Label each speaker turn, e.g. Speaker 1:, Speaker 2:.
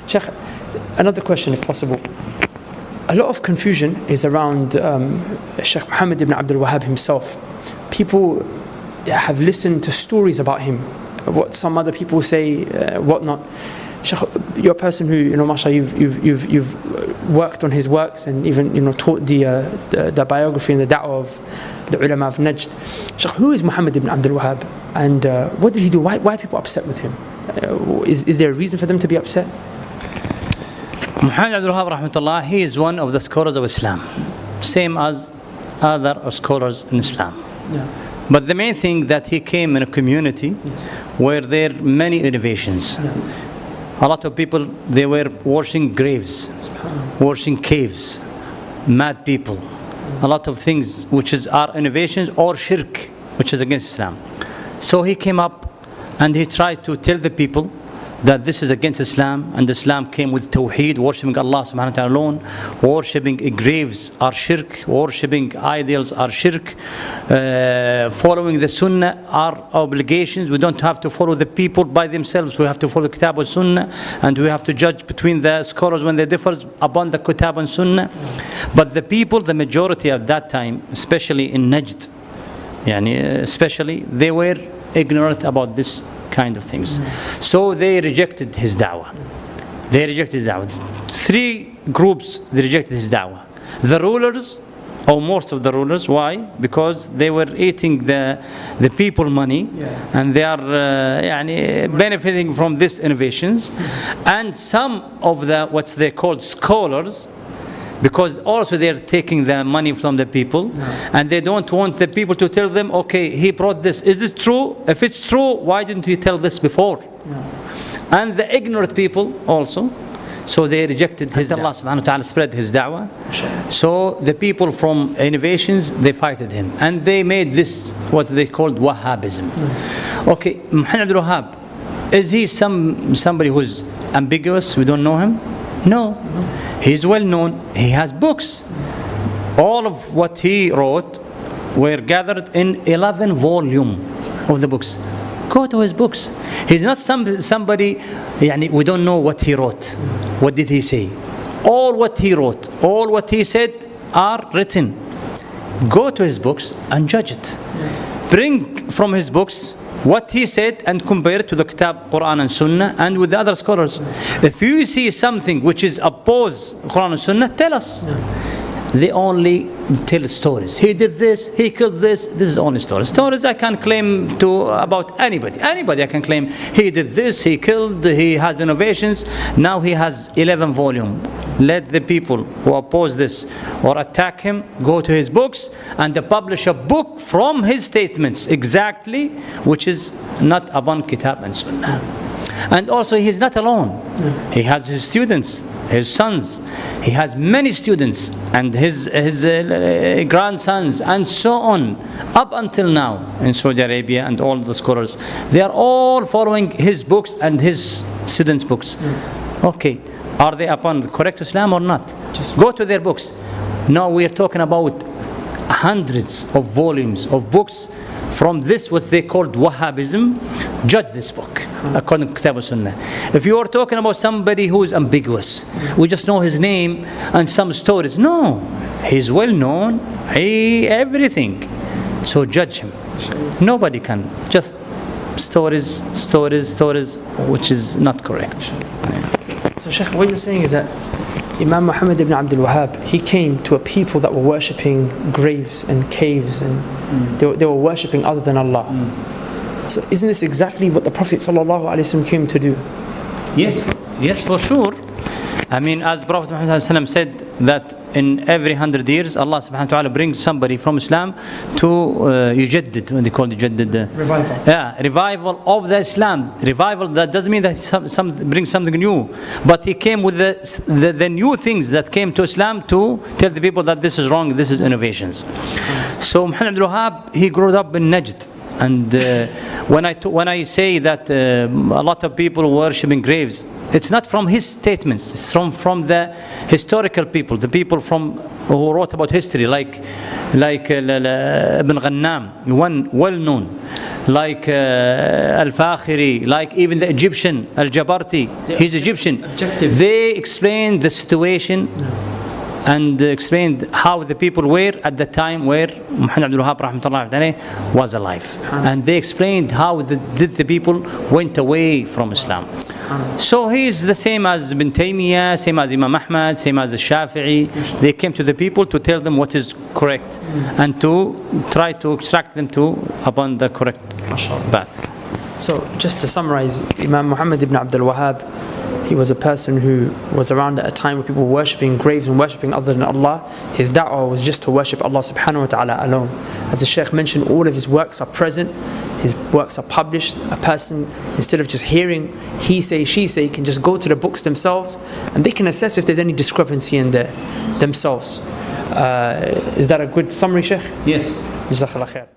Speaker 1: Sheikh, another question if possible. A lot of confusion is around Sheikh Muhammed bin Abdulvehhab himself. People have listened to stories about him, what some other people say, whatnot. Sheikh, you're a person who, mashallah, you've worked on his works and even, taught the biography and the da'wah of the ulama of Najd. Sheikh, who is Muhammed bin Abdulvehhab, and what did he do? Why are people upset with him? Is there a reason for them to be upset?
Speaker 2: Muhammed bin Abdulvehhab rahmatullah, he is one of the scholars of Islam, same as other scholars in Islam.
Speaker 1: Yeah.
Speaker 2: But the main thing that he came in a community where there are many innovations.
Speaker 1: Yeah.
Speaker 2: A lot of people, they were washing graves, washing caves, mad people. A lot of things which are innovations or shirk, which is against Islam. So he came up and he tried to tell the people that this is against Islam, and Islam came with Tawheed, worshipping Allah subhanahu wa ta'ala alone, worshipping graves are shirk, worshipping idols are shirk, following the Sunnah are obligations. We don't have to follow the people by themselves, we have to follow Kitab and Sunnah, and we have to judge between the scholars when they differ upon the Kitab and Sunnah. But the people, the majority at that time, especially in Najd, especially, they were ignorant about this kind of things. So they rejected his da'wah. Three groups, they rejected his da'wah. The rulers, or most of the rulers. Why? Because they were eating the people money, and they are benefiting from these innovations. And some of the, what they called scholars, because also they're taking the money from the people, and they don't want the people to tell them, okay, he brought this. Is it true? If it's true, why didn't you tell this before? And the ignorant people also, so they rejected his da'wah. Allah subhanahu wa ta'ala spread his da'wah. So the people from innovations, they fighted him, and they made this what they called Wahhabism. Okay, Muhammed bin Abdulvehhab, is he somebody who's ambiguous? We don't know him? No. He's well known. He has books. All of what he wrote were gathered in 11 volumes of the books. Go to his books. He's not somebody, we don't know what he wrote. What did he say? All what he wrote, all what he said are written. Go to his books and judge it. Bring from his books what he said and compare it to the Kitab, Quran and Sunnah, and with the other scholars. If you see something which is opposed Quran and Sunnah, tell us. They only tell stories. He did this, he killed this. This is only stories. Stories I can claim to about anybody. Anybody I can claim. He did this, he killed, he has innovations. Now he has 11 volumes. Let the people who oppose this or attack him go to his books and publish a book from his statements exactly, which is not upon Kitab and Sunnah. And also he's not alone. He has his students, his sons. He has many students and his grandsons and so on, up until now in Saudi Arabia, and all the scholars. They are all following his books and his students' books. Okay, are they upon correct Islam or not? Just go to their books. Now we are talking about hundreds of volumes of books from this, what they called Wahhabism. Judge this book according to Kitab al-Sunnah. If you are talking about somebody who is ambiguous, we just know his name and some stories. No, he's well known, everything. So judge him. Nobody can. Just stories, which is not correct.
Speaker 1: So Sheikh, what you're saying is that Imam Muhammad bin Abdulvehhab, he came to a people that were worshipping graves and caves, and they were worshipping other than Allah. So isn't this exactly what the Prophet ﷺ came to do?
Speaker 2: Yes, for sure. As Prophet Muhammad said that in every 100 years, Allah subhanahu wa ta'ala brings somebody from Islam to yujaddid, what they call yujaddid.
Speaker 1: Revival.
Speaker 2: Yeah, revival of the Islam. Revival, that doesn't mean that some brings something new. But he came with the new things that came to Islam to tell the people that this is wrong, this is innovations. So Muhammad bin Abdulvehhab, he grew up in Najd. And when I say that a lot of people worshipping graves, it's not from his statements. It's from the historical people, the people who wrote about history, like Ibn Ghannam, one well known. like Al-Fakhiri, like even the Egyptian Al-Jabarti, he's Egyptian.
Speaker 1: Objective.
Speaker 2: They explained the situation and explained how the people were at the time where Muhammed bin Abdulvehhab rahmatullahi alayhi was alive, and they explained how the people went away from Islam. So he is the same as Ibn Taymiyyah, same as Imam Ahmad, same as the Shafi'i. They came to the people to tell them what is correct and to try to extract them to upon the correct path.
Speaker 1: So just to summarize, Imam Muhammad ibn Abdulvehhab, he was a person who was around at a time where people were worshipping graves and worshipping other than Allah. His da'wah was just to worship Allah subhanahu wa ta'ala alone. As the Shaykh mentioned, all of his works are present, his works are published. A person, instead of just hearing he say, she say, can just go to the books themselves and they can assess if there's any discrepancy in there themselves. Is that a good summary, Shaykh?
Speaker 2: Yes.
Speaker 1: Jazakallah khair.